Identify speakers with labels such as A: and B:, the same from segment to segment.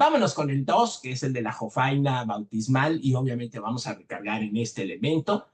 A: Vámonos con el 2, que es el de la jofaina bautismal, y obviamente vamos a recargar en este elemento,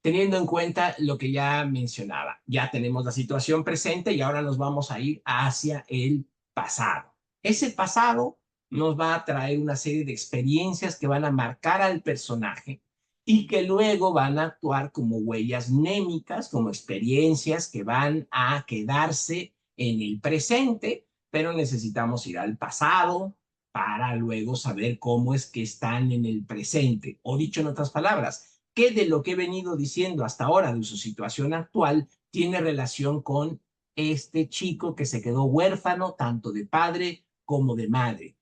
A: teniendo en cuenta lo que ya mencionaba. Ya tenemos la situación presente y ahora nos vamos a ir hacia el pasado. Ese pasado nos va a traer una serie de experiencias que van a marcar al personaje y que luego van a actuar como huellas mnémicas, como experiencias que van a quedarse en el presente, pero necesitamos ir al pasado para luego saber cómo es que están en el presente. O dicho en otras palabras, qué de lo que he venido diciendo hasta ahora de su situación actual tiene relación con este chico que se quedó huérfano tanto de padre como de madre.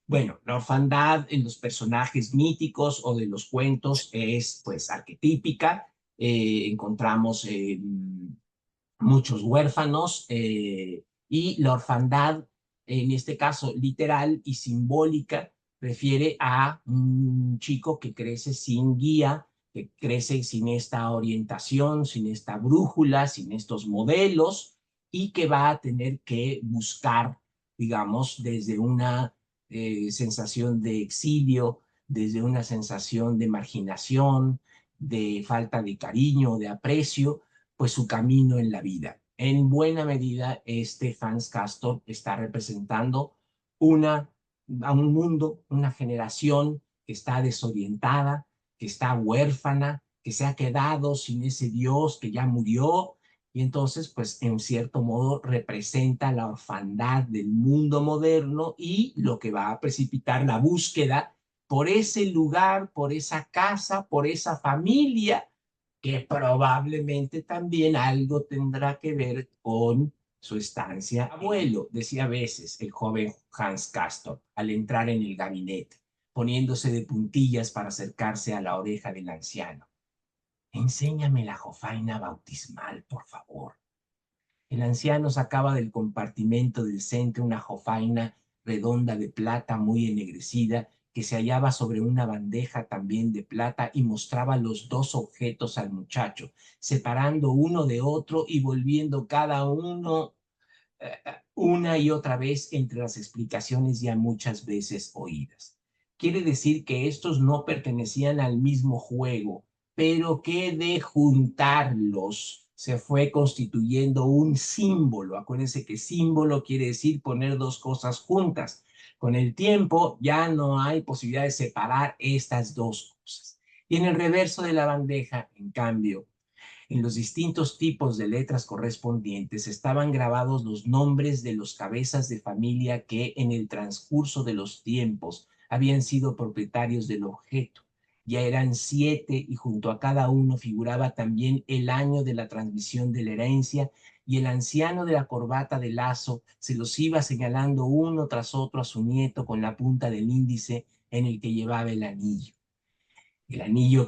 A: Bueno, la orfandad en los personajes míticos o de los cuentos es pues arquetípica. Encontramos muchos huérfanos y la orfandad, en este caso literal y simbólica, refiere a un chico que crece sin guía, que crece sin esta orientación, sin esta brújula, sin estos modelos y que va a tener que buscar, digamos, desde una sensación de exilio, desde una sensación de marginación, de falta de cariño, de aprecio, pues su camino en la vida. En buena medida, este Hans Castorp está representando una, a un mundo, una generación que está desorientada, que está huérfana, que se ha quedado sin ese Dios que ya murió, y entonces, pues, en cierto modo, representa la orfandad del mundo moderno y lo que va a precipitar la búsqueda por ese lugar, por esa casa, por esa familia que probablemente también algo tendrá que ver con su estancia. Abuelo, decía a veces el joven Hans Castorp al entrar en el gabinete, poniéndose de puntillas para acercarse a la oreja del anciano. Enséñame la jofaina bautismal, por favor. El anciano sacaba del compartimento del centro una jofaina redonda de plata muy ennegrecida que se hallaba sobre una bandeja también de plata y mostraba los dos objetos al muchacho, separando uno de otro y volviendo cada uno una y otra vez entre las explicaciones ya muchas veces oídas. Quiere decir que estos no pertenecían al mismo juego, pero que de juntarlos se fue constituyendo un símbolo. Acuérdense que símbolo quiere decir poner dos cosas juntas. Con el tiempo ya no hay posibilidad de separar estas dos cosas. Y en el reverso de la bandeja, en cambio, en los distintos tipos de letras correspondientes estaban grabados los nombres de los cabezas de familia que en el transcurso de los tiempos habían sido propietarios del objeto. Ya eran 7 y junto a cada uno figuraba también el año de la transmisión de la herencia y el anciano de la corbata de lazo se los iba señalando uno tras otro a su nieto con la punta del índice en el que llevaba el anillo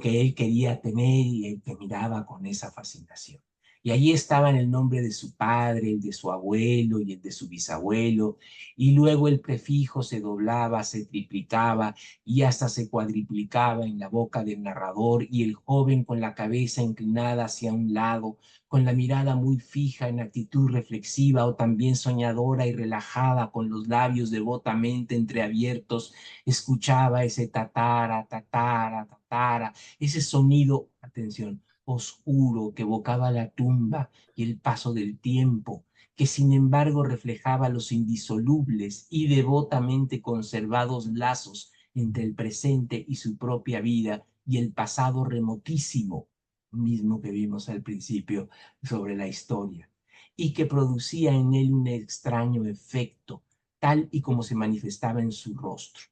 A: que él quería tener y el que miraba con esa fascinación. Y allí estaban el nombre de su padre, el de su abuelo y el de su bisabuelo, y luego el prefijo se doblaba, se triplicaba y hasta se cuadriplicaba en la boca del narrador, y el joven con la cabeza inclinada hacia un lado, con la mirada muy fija en actitud reflexiva o también soñadora y relajada, con los labios devotamente entreabiertos, escuchaba ese tatara, tatara, tatara, ese sonido, atención, oscuro que evocaba la tumba y el paso del tiempo, que sin embargo reflejaba los indisolubles y devotamente conservados lazos entre el presente y su propia vida y el pasado remotísimo, mismo que vimos al principio sobre la historia, y que producía en él un extraño efecto, tal y como se manifestaba en su rostro.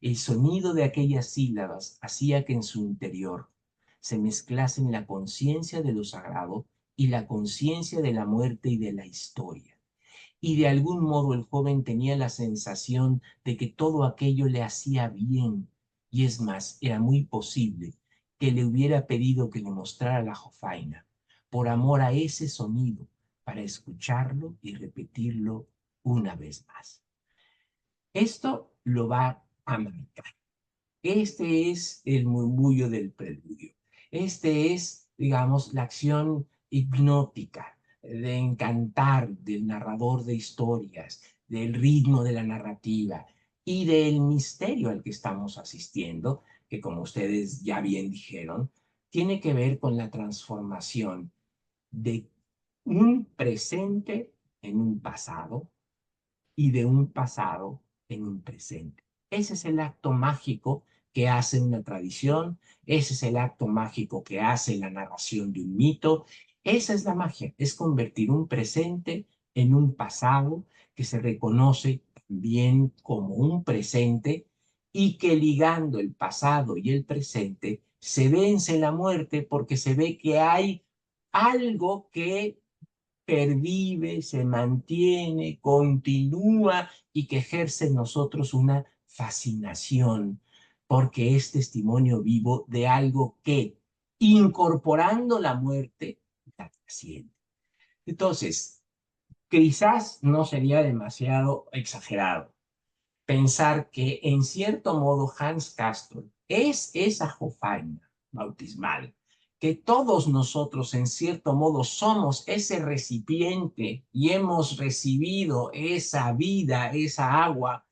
A: El sonido de aquellas sílabas hacía que en su interior se mezclasen la conciencia de lo sagrado y la conciencia de la muerte y de la historia. Y de algún modo el joven tenía la sensación de que todo aquello le hacía bien, y es más, era muy posible que le hubiera pedido que le mostrara la jofaina, por amor a ese sonido, para escucharlo y repetirlo una vez más. Esto lo va a marcar. Este es el murmullo del preludio. Este es, digamos, la acción hipnótica de encantar del narrador de historias, del ritmo de la narrativa. y del misterio al que estamos asistiendo, que como ustedes ya bien dijeron, tiene que ver con la transformación de un presente en un pasado y de un pasado en un presente. Ese es el acto mágico que hace una tradición, ese es el acto mágico que hace la narración de un mito. Esa es la magia, es convertir un presente en un pasado que se reconoce también como un presente y que ligando el pasado y el presente se vence la muerte porque se ve que hay algo que pervive, se mantiene, continúa y que ejerce en nosotros una fascinación, porque es testimonio vivo de algo que, incorporando la muerte, la trasciende. Entonces, quizás no sería demasiado exagerado pensar que, en cierto modo, Hans Castorp es esa jofaina bautismal, que todos nosotros, en cierto modo, somos ese recipiente y hemos recibido esa vida, esa agua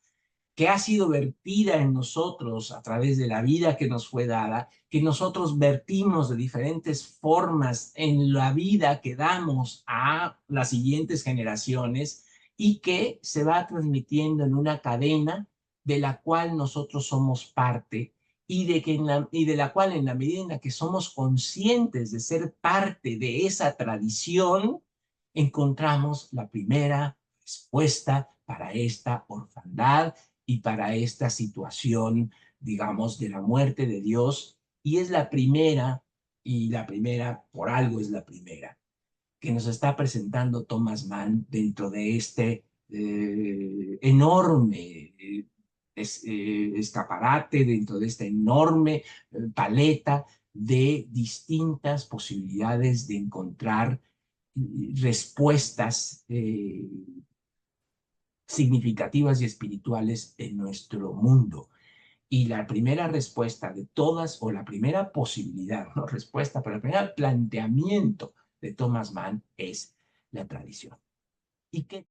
A: que ha sido vertida en nosotros a través de la vida que nos fue dada, que nosotros vertimos de diferentes formas en la vida que damos a las siguientes generaciones y que se va transmitiendo en una cadena de la cual nosotros somos parte y de la cual, en la medida en la que somos conscientes de ser parte de esa tradición, encontramos la primera respuesta para esta orfandad y para esta situación, digamos, de la muerte de Dios. Y es la primera, y la primera, por algo es la primera, que nos está presentando Thomas Mann dentro de este enorme escaparate, dentro de esta enorme paleta de distintas posibilidades de encontrar respuestas significativas y espirituales en nuestro mundo. Y la primera respuesta de todas, o la primera posibilidad, no respuesta, pero el primer planteamiento de Thomas Mann es la tradición. ¿Y qué